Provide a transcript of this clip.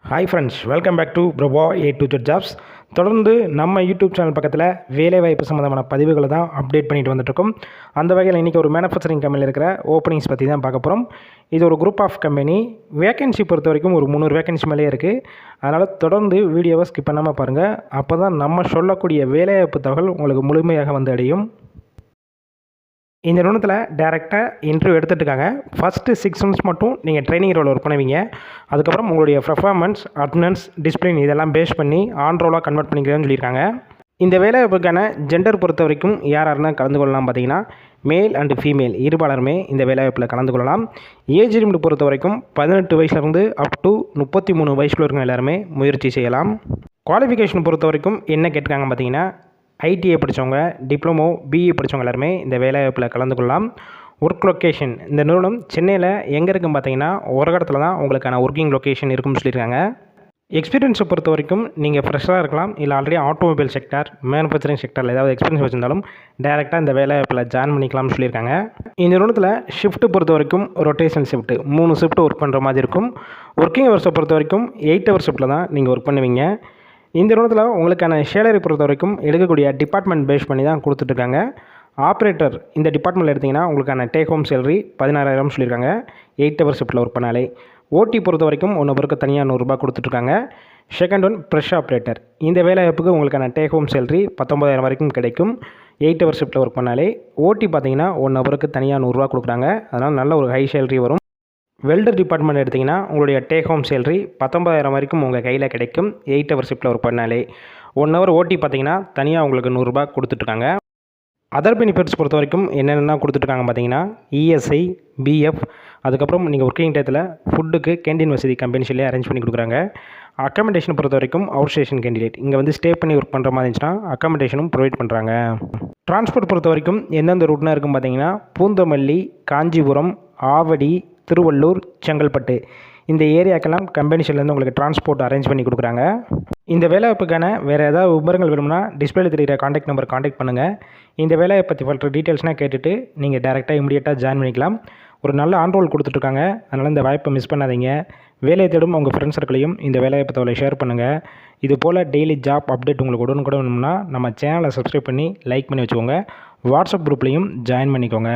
Hi friends, welcome back to Prabha A to Z jobs. தொடர்ந்து நம்ம YouTube channel பக்கத்தில் வேலைவாய்ப்பு சம்மந்தமான பதிவுகளை தான் அப்டேட் பண்ணிட்டு வந்துட்டுருக்கோம். அந்த வகையில் இன்றைக்கி ஒரு மேனுஃபேக்சரிங் கம்பெனியில் இருக்கிற ஓப்பனிங்ஸ் பற்றி தான் பார்க்க போகிறோம். இது ஒரு குரூப் ஆஃப் கம்பெனி. வேகன்சி பொறுத்த வரைக்கும் ஒரு 300 வேகன்சி மேலே இருக்குது. அதனால் தொடர்ந்து வீடியோவை ஸ்கிப் பண்ணாமல் பாருங்கள். அப்போ தான் நம்ம சொல்லக்கூடிய வேலைவாய்ப்பு தகவல் உங்களுக்கு முழுமையாக வந்து அடையும். இந்த நிறுவனத்தில் டேரெக்டாக இன்டர்வியூ எடுத்துகிட்டு இருக்காங்க. ஃபஸ்ட்டு 6 months மட்டும் நீங்கள் ட்ரைனிங் ரோல் ஒர்க் பண்ணுவீங்க. அதுக்கப்புறம் உங்களுடைய பெர்ஃபார்மன்ஸ், அட்டெண்டன்ஸ், டிசிப்ளின் இதெல்லாம் பேஸ் பண்ணி ஆன் ரோலாக கன்வெர்ட் பண்ணிக்கிறேன்னு சொல்லியிருக்காங்க. இந்த வேலைவாய்ப்புக்கான ஜெண்டர் பொறுத்த வரைக்கும் யாராருன்னா கலந்து கொள்ளலாம் பார்த்தீங்கன்னா, மேல் அண்டு ஃபீமேல் இருபாலருமே இந்த வேலைவாய்ப்பில் கலந்து கொள்ளலாம். ஏஜ் லிமிட் பொறுத்த வரைக்கும் 18 வயசுலேருந்து அப் டு 33 வயசுல இருக்கிற எல்லாருமே முயற்சி செய்யலாம். குவாலிஃபிகேஷன் பொறுத்த வரைக்கும் என்ன கேட்டிருக்காங்க பார்த்தீங்கன்னா, ஐடிஐ படித்தவங்க, டிப்ளமோ, பிஇ படித்தவங்க எல்லாருமே இந்த வேலைவாய்ப்பில் கலந்து கொள்ளலாம். ஒர்க் லொக்கேஷன் இந்த நிறுவனம் சென்னையில் எங்கே இருக்குன்னு பார்த்தீங்கன்னா, ஒரு இடத்துல தான் உங்களுக்கான ஒர்க்கிங் லொக்கேஷன் இருக்குன்னு சொல்லியிருக்காங்க. எக்ஸ்பீரியன்ஸை பொறுத்த வரைக்கும் நீங்கள் ஃப்ரெஷ்ஷாக இருக்கலாம், இல்லை ஆல்ரெடி ஆட்டோமொபைல் செக்டார், மேனுஃபேக்சரிங் செக்டரில் ஏதாவது எக்ஸ்பீரியன்ஸ் வச்சிருந்தாலும் டேரெக்டாக இந்த வேலைவாய்ப்பில் ஜாயின் பண்ணிக்கலாம்னு சொல்லியிருக்காங்க. இந்த நிறுவனத்தில் ஷிஃப்ட்டு பொறுத்த வரைக்கும் ரொட்டேஷன் ஷிஃப்ட்டு 3 ஷிஃப்ட் ஒர்க் பண்ணுற மாதிரி இருக்கும். ஒர்க்கிங் ஹவர்ஸை பொறுத்த வரைக்கும் 8 hour ஷிஃப்ட்டில் தான் நீங்கள் ஒர்க் பண்ணுவீங்க. இந்த நிறுவனத்தில் உங்களுக்கான சேலரி பொறுத்த வரைக்கும் எடுக்கக்கூடிய டிபார்ட்மெண்ட் பேஸ் பண்ணி தான் கொடுத்துட்ருக்காங்க. ஆப்ரேட்டர் இந்த டிபார்ட்மெண்ட்டில் எடுத்திங்கன்னா உங்களுக்கான டேக் ஹோம் சேலரி 16,000 சொல்லியிருக்காங்க. 8 hour ஷிஃப்ட்டில் ஒர்க் பண்ணாலே. ஓடி பொறுத்த வரைக்கும் 1 பேருக்கு தனியாக 100 ரூபாய் கொடுத்துட்ருக்காங்க. Second one fresh operator. இந்த வேலைவாய்ப்புக்கு உங்களுக்கான டேக் ஹோம் சேலரி 19,000 வரைக்கும் கிடைக்கும். 8 hour ஷிஃப்ட்டில் ஒர்க் பண்ணாலே. ஓடி பார்த்தீங்கன்னா 1 ஹவருக்கு தனியாக 100 ரூபா கொடுக்குறாங்க. அதனால் நல்ல ஒரு ஹை சேலரி வரும். வெல்டர் டிபார்ட்மெண்ட் எடுத்திங்கன்னா உங்களுடைய டேக் ஹோம் சேலரி 19,000 வரைக்கும் உங்கள் கையில் கிடைக்கும். 8 hour ஷிஃப்ட்டில் ஒர்க் பண்ணாலே. 1 hour ஓடி பார்த்தீங்கன்னா தனியாக உங்களுக்கு 100 ரூபாய் கொடுத்துட்ருக்காங்க. அதர் பெனிஃபிட்ஸ் பொறுத்த வரைக்கும் என்னென்னா கொடுத்துட்ருக்காங்க பார்த்தீங்கன்னா, இஎஸ்ஐ, பிஎஃப், அதுக்கப்புறம் நீங்கள் ஒர்க்கிங் டயத்தில் ஃபுட்டுக்கு கேண்டீன் வசதி கம்பெனிஸ்லேயே அரேஞ்ச் பண்ணி கொடுக்குறாங்க. அக்காமடேஷனை பொறுத்த வரைக்கும் அவுட் ஸ்டேஷன் கேண்டிடேட் இங்கே வந்து ஸ்டே பண்ணி ஒர்க் பண்ணுற மாதிரி இருந்துச்சுன்னா அக்காமடேஷனும் ப்ரொவைட் பண்ணுறாங்க. டிரான்ஸ்போர்ட் பொறுத்த வரைக்கும் எந்தெந்த ரூட்னா இருக்கும் பார்த்தீங்கன்னா, பூந்தமல்லி, காஞ்சிபுரம், ஆவடி, திருவள்ளூர், செங்கல்பட்டு இந்த ஏரியாக்கெல்லாம் கம்பெனிஸ்லேருந்து உங்களுக்கு டிரான்ஸ்போர்ட் அரேஞ்ச் பண்ணி கொடுக்குறாங்க. இந்த வேலைவாய்ப்புக்கான வேறு ஏதாவது விவரங்கள் வேணும்னா டிஸ்பிளேல தெரிகிற காண்டாக்ட் நம்பர் காண்டாக்ட் பண்ணுங்கள். இந்த வேலையை பற்றி பல்ற டீட்டெயில்ஸ்னால் கேட்டுட்டு நீங்கள் டேரெக்டாக இமீடியட்டாக ஜாயின் பண்ணிக்கலாம். ஒரு நல்ல ஆன் ரோல் கொடுத்துட்ருக்காங்க. அதனால் இந்த வாய்ப்பை மிஸ் பண்ணாதீங்க. வேலையை தேடும் உங்கள் ஃப்ரெண்ட்ஸ் சர்க்கிளையும் இந்த வேலைவாய்ப்பு தகவலை ஷேர் பண்ணுங்கள். இது போல் டெய்லி ஜாப் அப்டேட் உங்களுக்கு உடனுக்குடன் வேணும்னா நம்ம சேனலை சப்ஸ்கிரைப் பண்ணி லைக் பண்ணி வச்சுக்கோங்க. வாட்ஸ்அப் குரூப்லேயும் ஜாயின் பண்ணிக்கோங்க.